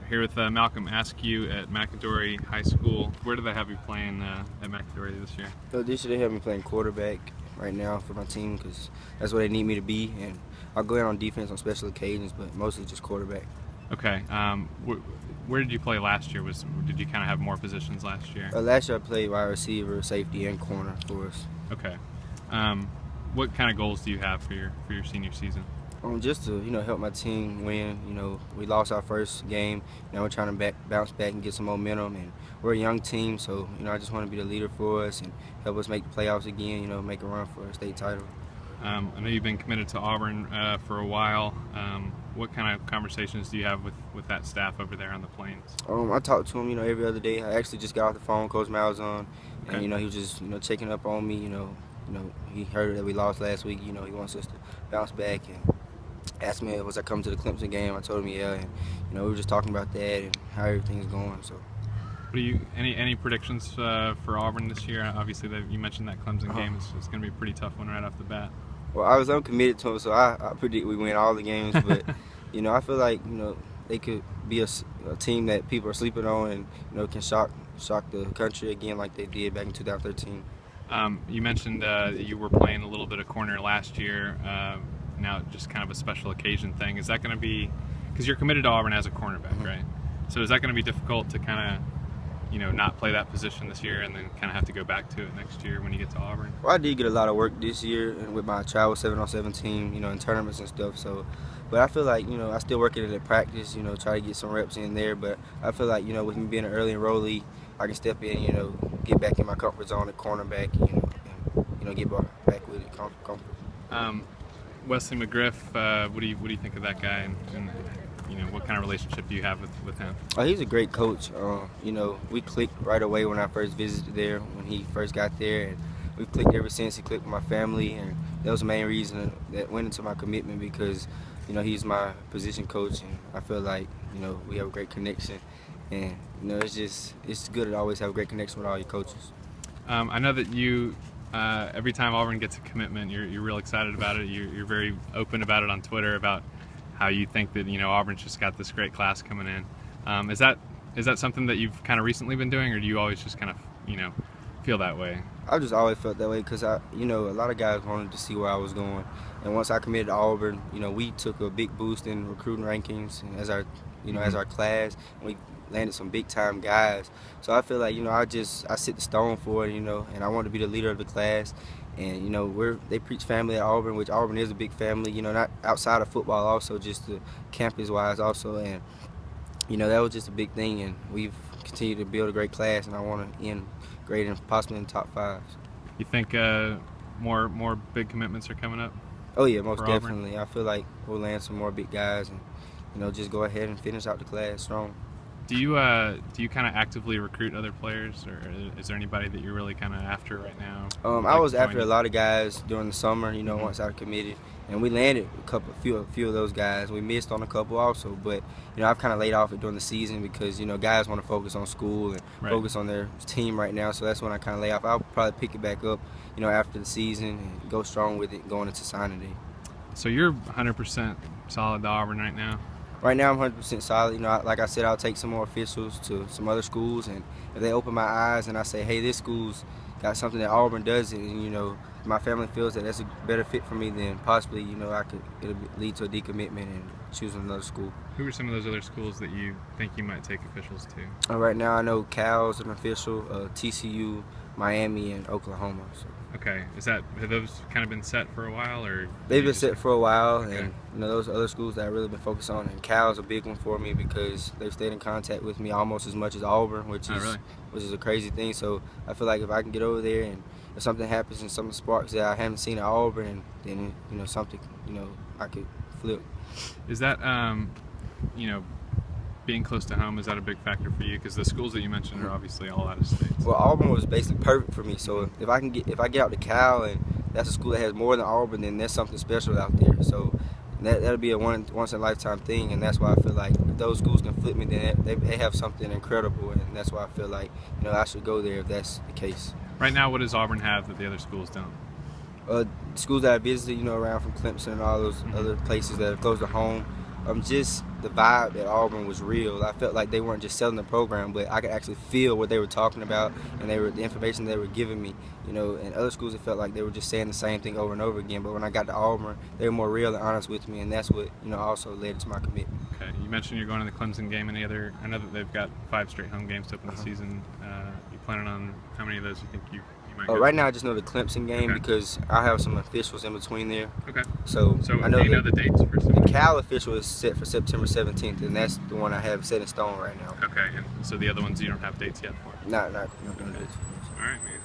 Here with Malcolm Askew at McAdory High School. Where do they have you playing at McAdory this year? So this year they have me playing quarterback right now for my team because that's what they need me to be, and I'll go in on defense on special occasions, but mostly just quarterback. Okay. Where did you play last year? Did you kind of have more positions last year? Last year I played wide receiver, safety, and corner for us. Okay. What kind of goals do you have for your senior season? Just to help my team win. We lost our first game. Now we're trying to bounce back and get some momentum. And we're a young team, so I just want to be the leader for us and help us make the playoffs again. Make a run for a state title. I know you've been committed to Auburn for a while. What kind of conversations do you have with that staff over there on the Plains? I talk to him, every other day. I actually just got off the phone with Coach Malzahn, and Okay. he was just checking up on me. He heard that we lost last week. He wants us to bounce back and asked me was I coming to the Clemson game. I told him yeah, and we were just talking about that and how everything's going. So, What do you any predictions for Auburn this year? Obviously, you mentioned that Clemson game. It's going to be a pretty tough one right off the bat. well, I was uncommitted to him, so I predict we win all the games. But I feel like they could be a team that people are sleeping on and can shock the country again like they did back in 2013. You mentioned that you were playing a little bit of corner last year. Now just kind of a special occasion thing. Is that going to be, because you're committed to Auburn as a cornerback, right? So is that going to be difficult to kind of, not play that position this year and then kind of have to go back to it next year when you get to Auburn? Well, I did get a lot of work this year with my travel 7-on-7 team, in tournaments and stuff. So, but I feel like, I still working it at practice, try to get some reps in there. But I feel like, with me being an early enrollee, I can step in, get back in my comfort zone at cornerback, and get back with it comfortable. Wesley McGriff, what do you think of that guy, and what kind of relationship do you have with him? Oh, he's a great coach. We clicked right away when I first visited there, when he first got there, and we've clicked ever since. He clicked with my family, and that was the main reason that went into my commitment because, he's my position coach, and I feel like, we have a great connection, and, it's good to always have a great connection with all your coaches. I know that you, every time Auburn gets a commitment, you're real excited about it. You're very open about it on Twitter about how you think that Auburn's just got this great class coming in. Is that something that you've kind of recently been doing, or do you always just kind of feel that way? I've just always felt that way because a lot of guys wanted to see where I was going, and once I committed to Auburn, we took a big boost in recruiting rankings as our as our class, and we landed some big time guys. So I feel like I set the stone for it, and I want to be the leader of the class. And they preach family at Auburn, which Auburn is a big family. Not outside of football, also just the campus wise also. And that was just a big thing. And we've continued to build a great class, and I want to end great and possibly in the top 5. You think more big commitments are coming up? Oh yeah, most Auburn? definitely. I feel like we'll land some more big guys, and just go ahead and finish out the class strong. Do you kind of actively recruit other players, or is there anybody that you're really kind of after right now? I was after a lot of guys during the summer, once I committed, and we landed a few of those guys. We missed on a couple also, but I've kind of laid off it during the season because guys want to focus on school and focus on their team right now. So that's when I kind of lay off. I'll probably pick it back up, after the season and go strong with it going into signing day. So you're 100% solid to Auburn right now? Right now I'm 100% solid. Like I said, I'll take some more officials to some other schools, and if they open my eyes and I say, hey, this school's got something that Auburn doesn't, and my family feels that that's a better fit for me, then possibly it'll lead to a decommitment and choosing another school. Who are some of those other schools that you think you might take officials to? Right now I know Cal's an official, TCU, Miami, and Oklahoma. So. Okay, have those kind of been set for a while, or they've been set for a while? Okay. And those other schools that I've really been focused on, and Cal's a big one for me because they've stayed in contact with me almost as much as Auburn, which is a crazy thing. So I feel like if I can get over there and if something happens and something sparks that I haven't seen at Auburn, then something I could flip. Is that being close to home, is that a big factor for you? Because the schools that you mentioned are obviously all out of state. Well, Auburn was basically perfect for me. So if I get out to Cal and that's a school that has more than Auburn, then there's something special out there. So that'll be a once in a lifetime thing, and that's why I feel like if those schools can flip me, then they have something incredible, and that's why I feel like I should go there if that's the case. Right now, what does Auburn have that the other schools don't? Schools that I visited, around from Clemson and all those other places that are close to home. just the vibe at Auburn was real. I felt like they weren't just selling the program, but I could actually feel what they were talking about, and the information they were giving me. You know, in other schools it felt like they were just saying the same thing over and over again. But when I got to Auburn, they were more real and honest with me, and that's what also led to my commitment. Okay, you mentioned you're going to the Clemson game. Any other? I know that they've got 5 straight home games to open the season. You planning on how many of those you think you might go right to? now I just know the Clemson game because I have some officials in between there. Okay. So I know do you know the dates for some? The Cal official is set for September 17th, and that's the one I have set in stone right now. Okay, and so the other ones you don't have dates yet for? Not dates. All right, man.